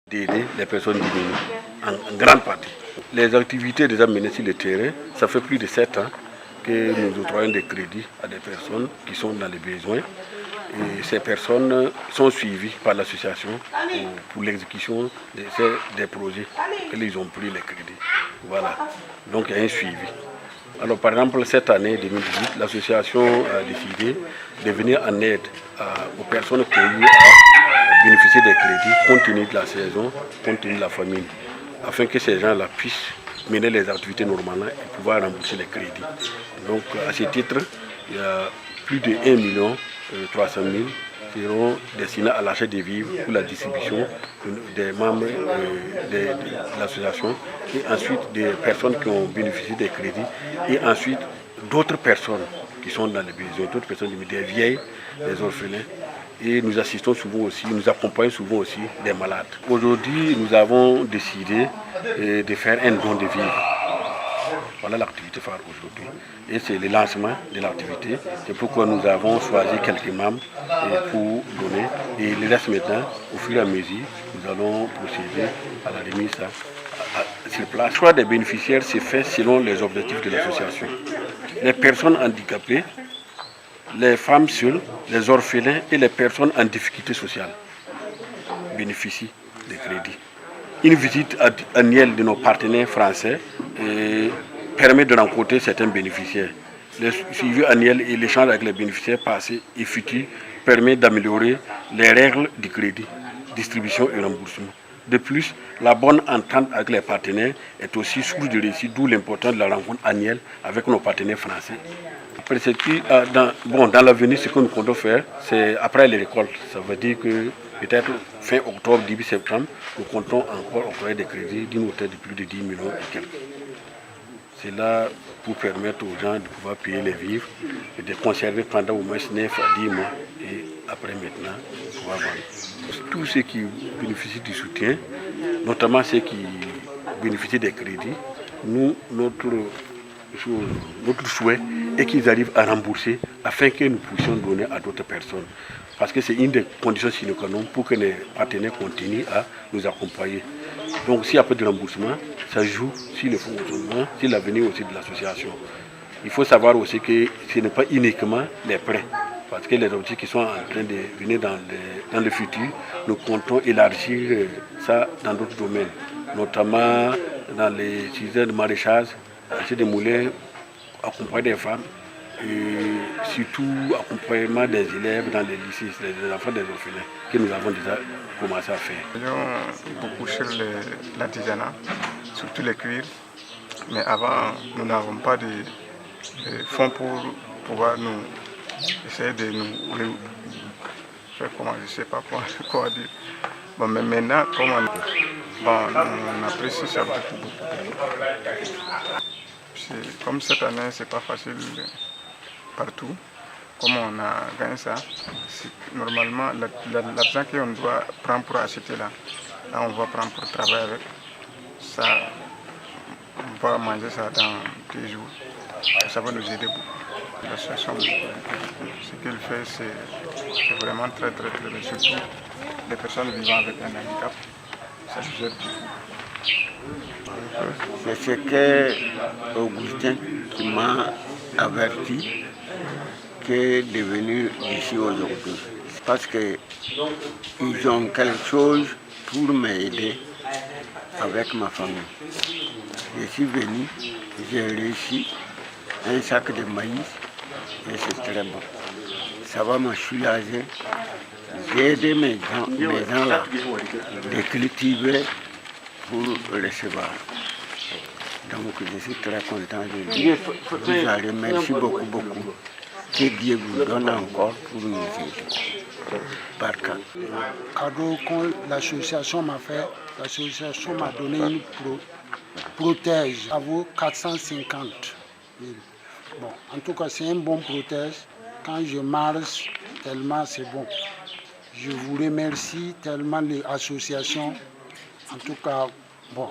d'aider les personnes diminuées, en grande partie. Les activités déjà menées sur le terrain, ça fait plus de 7 ans que nous octroyons des crédits à des personnes qui sont dans les besoins. Et ces personnes sont suivies par l'association pour l'exécution des projets qu'ils ont pris les crédits. Voilà, donc il y a un suivi. Alors par exemple, cette année 2018, l'association a décidé de venir en aide aux personnes qui ont eu à bénéficier des crédits compte tenu de la saison, compte tenu de la famine, afin que ces gens-là puissent mener les activités normalement et pouvoir rembourser les crédits. Donc à ce titre, il y a plus de 1 300 000 qui seront destinés à l'achat des vivres pour la distribution des membres de l'association et ensuite des personnes qui ont bénéficié des crédits et ensuite d'autres personnes qui sont dans les besoins, d'autres personnes, des vieilles, des orphelins. Et nous assistons souvent aussi, nous accompagnons souvent aussi des malades. Aujourd'hui, nous avons décidé de faire un don de vivres. Voilà l'activité phare aujourd'hui. Et c'est le lancement de l'activité. C'est pourquoi nous avons choisi quelques membres pour donner. Et le reste maintenant, au fur et à mesure, nous allons procéder à la remise sur place. Le choix des bénéficiaires s'est fait selon les objectifs de l'association. Les personnes handicapées, les femmes seules, les orphelins et les personnes en difficulté sociale bénéficient des crédits. Une visite annuelle de nos partenaires français permet de rencontrer certains bénéficiaires. Le suivi annuel et l'échange avec les bénéficiaires passés et futurs permet d'améliorer les règles du crédit, distribution et remboursement. De plus, la bonne entente avec les partenaires est aussi source de réussite, d'où l'importance de la rencontre annuelle avec nos partenaires français. Après, dans l'avenir, ce que nous comptons faire, c'est après les récoltes. Ça veut dire que peut-être fin octobre, début septembre, nous comptons encore octroyer des crédits d'une hauteur de plus de 10 millions et quelques. C'est là pour permettre aux gens de pouvoir payer les vivres et de conserver pendant au moins 9 à 10 mois et après maintenant pouvoir vendre. Tous ceux qui bénéficient du soutien, notamment ceux qui bénéficient des crédits, notre souhait est qu'ils arrivent à rembourser afin que nous puissions donner à d'autres personnes. Parce que c'est une des conditions sine qua non pour que les partenaires continuent à nous accompagner. Donc s'il y a peu de remboursement, ça joue sur le fonctionnement, sur l'avenir aussi de l'association. Il faut savoir aussi que ce n'est pas uniquement les prêts. Parce que les objectifs qui sont en train de venir dans le futur, nous comptons élargir ça dans d'autres domaines, notamment dans les sujets de maraîchage, acheter des moulins, accompagner des femmes, et surtout accompagnement des élèves dans les lycées, les enfants des orphelins, que nous avons déjà commencé à faire. Nous avons beaucoup sur l'artisanat, surtout les cuirs, mais avant, nous n'avons pas de fonds pour pouvoir nous essayer de nous faire comment, je ne sais pas quoi dire. Bon, mais maintenant, on apprécie ça beaucoup. Comme cette année, c'est pas facile partout. Comme on a gagné ça, normalement, l'argent qu'on doit prendre pour acheter là, on va prendre pour travailler avec. Ça, on va manger ça dans 2 jours. Ça va nous aider beaucoup. L'association, ce qu'elle fait, c'est vraiment très bien. Surtout les personnes vivant avec un handicap, ça nous aide beaucoup. C'est ce que Augustin qui m'a averti que de venir ici aujourd'hui. Parce qu'ils ont quelque chose pour m'aider avec ma famille. Je suis venu, j'ai réussi un sac de maïs et c'est très bon. Ça va me soulager. J'ai aidé mes gens là de cultiver pour recevoir. Donc je suis très content de dire. Vous allez, merci beaucoup. Que Dieu vous donne encore pour nous aider. Par cas. Cadeau que l'association m'a fait, l'association m'a donné une protège. Ça vaut 450 000. Bon, en tout cas, c'est un bon protège. Quand je marche, tellement c'est bon. Je vous remercie tellement l'association. En tout cas, bon.